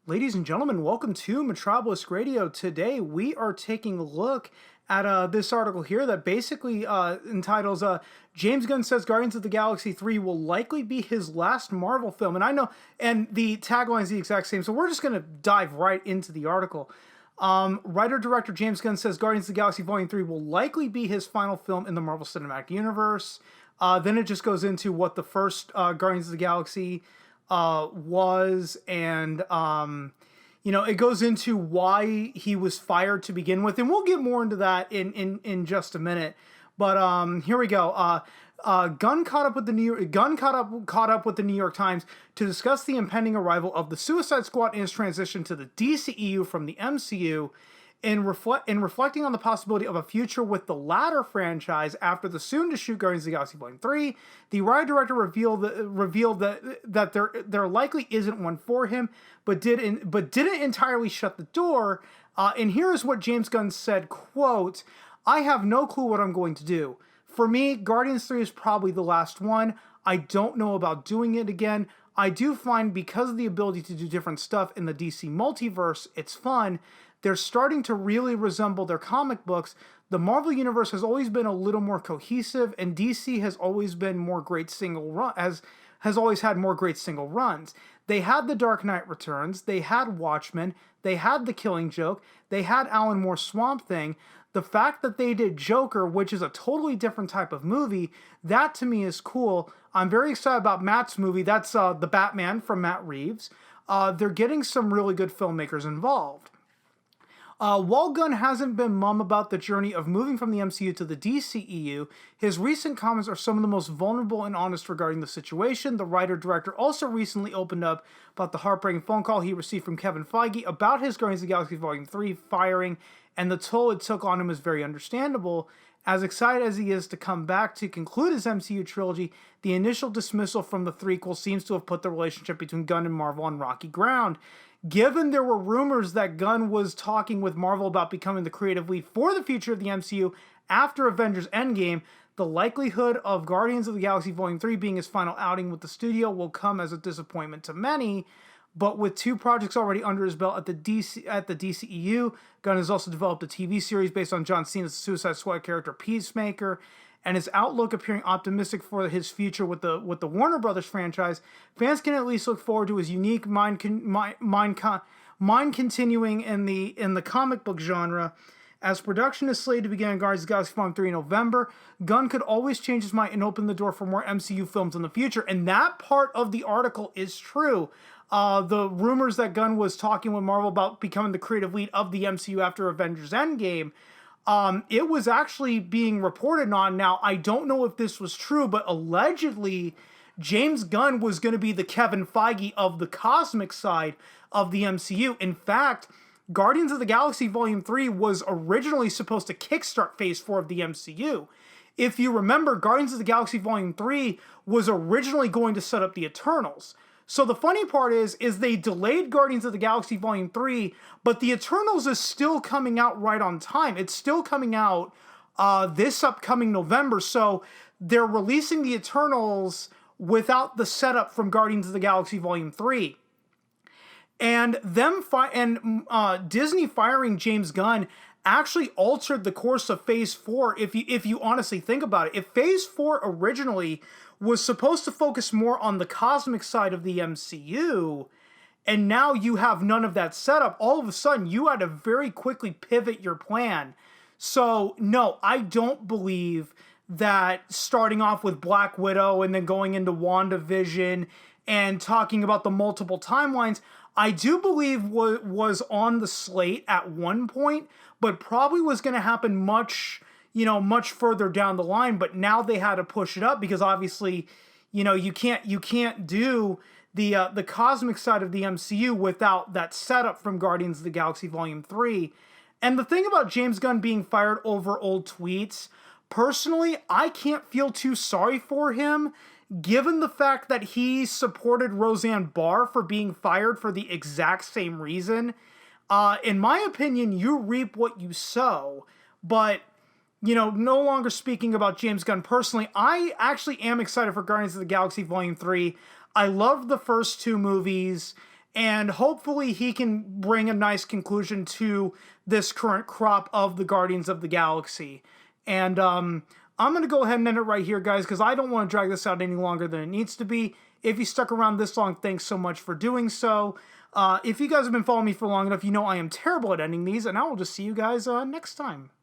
Ladies and gentlemen, welcome to Metropolis Radio. Today we are taking a look at this article here that basically entitles James Gunn says Guardians of the Galaxy 3 will likely be his last Marvel film. And I know, and the tagline is the exact same, so we're just going to dive right into the article. Writer-director James Gunn says Guardians of the Galaxy Volume 3 will likely be his final film in the Marvel Cinematic Universe. Then it just goes into what the first Guardians of the Galaxy was, and it goes into why he was fired to begin with, and we'll get more into that in just a minute. But here we go. Gunn caught up with the New York Times to discuss the impending arrival of the Suicide Squad and its transition to the DCEU from the MCU. In reflecting on the possibility of a future with the latter franchise after the soon-to-shoot Guardians of the Galaxy Volume 3, the writer-director revealed that there likely isn't one for him, but didn't entirely shut the door. And here is what James Gunn said, quote, "I have no clue what I'm going to do. For me, Guardians 3 is probably the last one. I don't know about doing it again. I do find because of the ability to do different stuff in the DC multiverse, it's fun. They're starting to really resemble their comic books. The Marvel Universe has always been a little more cohesive, and DC has always been more great single run has always had more great single runs. They had The Dark Knight Returns, they had Watchmen, they had The Killing Joke, they had Alan Moore's Swamp Thing. The fact that they did Joker, which is a totally different type of movie, that to me is cool. I'm very excited about Matt's movie. That's The Batman from Matt Reeves. They're getting some really good filmmakers involved." While Gunn hasn't been mum about the journey of moving from the MCU to the DCEU, his recent comments are some of the most vulnerable and honest regarding the situation. The writer-director also recently opened up about the heartbreaking phone call he received from Kevin Feige about his Guardians of the Galaxy Volume 3 firing, and the toll it took on him is very understandable. As excited as he is to come back to conclude his MCU trilogy, the initial dismissal from the threequel seems to have put the relationship between Gunn and Marvel on rocky ground. Given there were rumors that Gunn was talking with Marvel about becoming the creative lead for the future of the MCU after Avengers Endgame, the likelihood of Guardians of the Galaxy Volume 3 being his final outing with the studio will come as a disappointment to many. But with two projects already under his belt at the DCEU, Gunn has also developed a TV series based on John Cena's Suicide Squad character Peacemaker, and his outlook appearing optimistic for his future with the Warner Brothers franchise. Fans can at least look forward to his unique mind continuing in the comic book genre. As production is slated to begin on Guardians of the Galaxy Volume 3 in November, Gunn could always change his mind and open the door for more MCU films in the future. And that part of the article is true. The rumors that Gunn was talking with Marvel about becoming the creative lead of the MCU after Avengers Endgame, it was actually being reported on. Now, I don't know if this was true, but allegedly, James Gunn was going to be the Kevin Feige of the cosmic side of the MCU. In fact, Guardians of the Galaxy Volume 3 was originally supposed to kickstart Phase 4 of the MCU. If you remember, Guardians of the Galaxy Volume 3 was originally going to set up the Eternals. So the funny part is they delayed Guardians of the Galaxy Volume 3, but the Eternals is still coming out right on time. It's still coming out this upcoming November, so they're releasing the Eternals without the setup from Guardians of the Galaxy Volume 3. And Disney firing James Gunn actually altered the course of Phase 4 if you honestly think about it. If Phase 4 originally was supposed to focus more on the cosmic side of the MCU, and now you have none of that setup, all of a sudden you had to very quickly pivot your plan. So, no, I don't believe that starting off with Black Widow and then going into WandaVision and talking about the multiple timelines, I do believe was on the slate at one point, but probably was going to happen much further down the line. But now they had to push it up because obviously, you can't do the cosmic side of the MCU without that setup from Guardians of the Galaxy Volume 3. And the thing about James Gunn being fired over old tweets, personally, I can't feel too sorry for him, given the fact that he supported Roseanne Barr for being fired for the exact same reason. In my opinion, you reap what you sow. But, no longer speaking about James Gunn personally, I actually am excited for Guardians of the Galaxy Volume 3. I loved the first two movies, and hopefully he can bring a nice conclusion to this current crop of the Guardians of the Galaxy. And I'm going to go ahead and end it right here, guys, because I don't want to drag this out any longer than it needs to be. If you stuck around this long, thanks so much for doing so. If you guys have been following me for long enough, you know I am terrible at ending these, and I will just see you guys next time.